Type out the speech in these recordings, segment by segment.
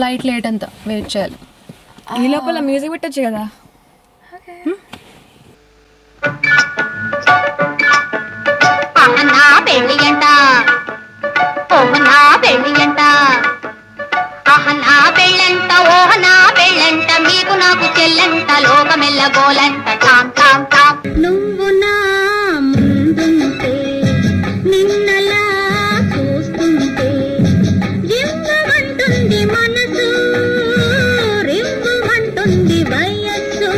Flight late అంతా wait చేయాలి. ఈ లోపల మ్యూజిక్ పెట్టచ్చు కదా. నా పెళ్ళి అంట ఓహనా పెళ్ళి అంట ఆహనా పెళ్ళంట ఓహనా పెళ్ళంట మీకు నాకు చెల్లంట లోకమెల్ల గోలంట టామ్ టామ్ టామ్. నువ్వు నా ముందుంటే నిన్నలా చూస్తుంటే రివ్వమంటుంది మనసు రివ్వమంటుంది వయస్సు.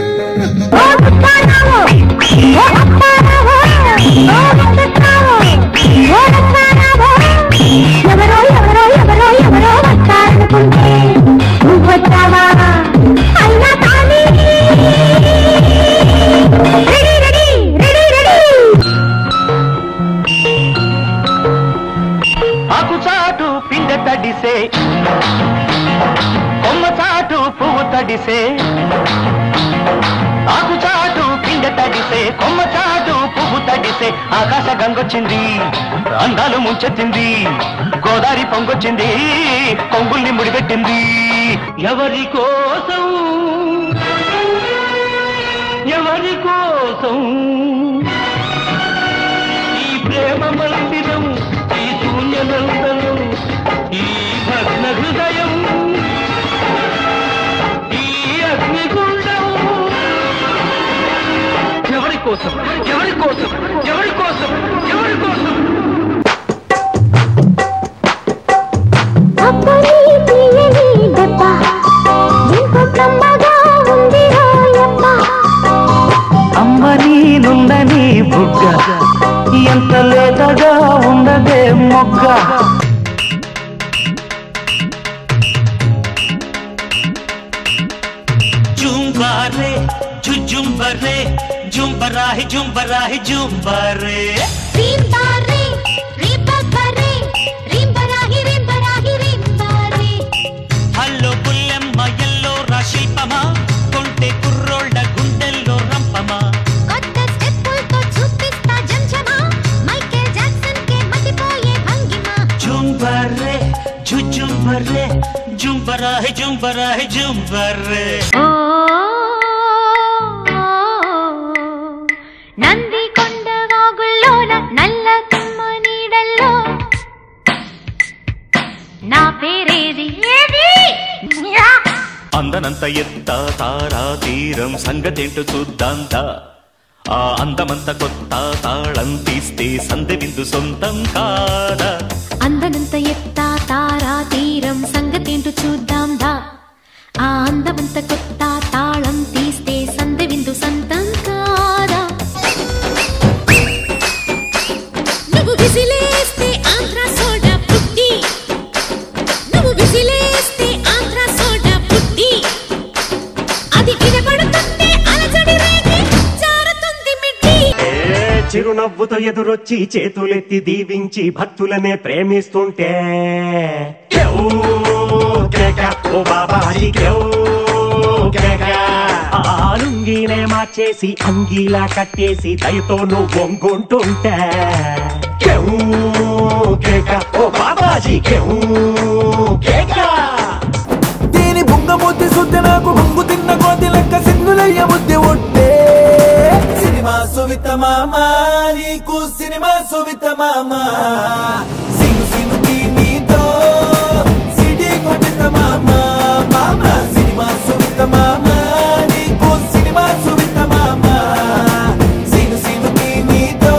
ఎవరో ఎవరో ఎవరో ఎవరో వచ్చారనుకుంటే నువ్వు వచ్చావా అయినా కానీ రెడీ రెడీ రెడీ రెడీ. ఆకు చాటు పిండ తడిసే కొమ్మ చాటు పువ్వు తడిసే ఆకు చాటు పిండ తడిసే కొమ్మ చాటు పువ్వు తడిసే ఆకాశ గంగొచ్చింది అందాలు ముంచెత్తింది గోదావరి పొంగొచ్చింది కొంగుల్ని ముడిపెట్టింది. ఎవరి కోసం ఎవరి కోసం ఈ ప్రేమ మందిరం ఈ శూన్యనందనం ఈ భగ్న హృదయం ఈ అగ్నిగుండం ఎవరి కోసం ఎవరి కోసం ఎవరి కోసం ఎవరి కోసం. అమ్మ నీనుందని బుగ్గ ఎంత లేతగా ఉండదే మొగ్గ. జుంబారే జుంబరే జుంబరాహి జుంబరాహి జుంబరే రింబారే రింబరే రింబరాహి రింబరాహి రింబారే. హల్లో పుల్లెమ్మ ఎల్లో రాశిల్పమా కొంటె కుర్రోళ్ళ గుండెల్లో రంపమా. కొత్త స్టెప్పులతో చూపిస్తా జంజమా మైకేల్ జాక్సన్ కే మతిపోయే భంగిమా. జుంబరే జుంబరే జుంబరాహి జుంబరాహి జుంబరే. నంది కొండ వాగుల్లోన నల్ల తమ్మ నీడల్లో నా పేరేది ఏది. అందనంత ఎత్త తారా తీరం సంగతేంటో చూద్దాందా ఆ అందమంత కొత్త తాళం తీస్తే సందె బిందు సొంతం కాదా. అందనంత ఎత్త తారా తీరం సంగతేంటో చూద్దాం దా ఆ అందమంత కొత్త తాళం తీస్తే సందె బిందు సొంతం కాదా. నువ్వు విసిలేస్తే ఆంధ్ర సోడా పుట్టి నువ్వు విసిలేస్తే ఆంధ్ర సోడా పుట్టి అది వినపడుతుంటే అలజడి రేగి జారుతుంది మిట్టి. చిరునవ్వుతో ఎదురొచ్చి చేతులెత్తి దీవించి భక్తులనే ప్రేమిస్తుంటే ఓ బాబాజీ ఆలుంగినే మార్చేసి అంగీలా కట్టేసి దయతో నువ్వు వంగుంటుంటే ఓ బాబాజీ దీని బుంగ ముద్ది సుద్ది నాకు బొంగు తిన్న కోతి లెక్క సింగులయ్య ముద్ది ఉంటే సినిమా సువిత మామ నీకు సినిమా సువిత మామ సింగు సింగుకి నీతో సిడి కొట్టిత మామ మామ సినిమా సువిత మామ నీకు సినిమా సువిత మామ సింగు సింగుకి నీతో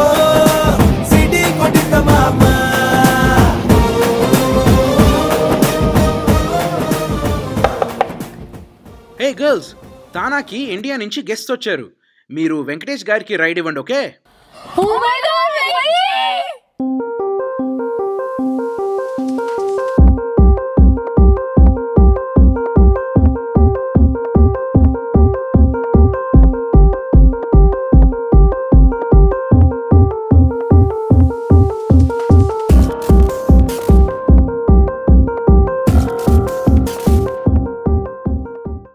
సిడి కొట్టిత మామ. హే గర్ల్స్, తానాకి ఇండియా నుంచి గెస్ట్ వచ్చారు. మీరు వెంకటేష్ గారికి రైడ్ ఇవ్వండి. ఓకే? Oh my God!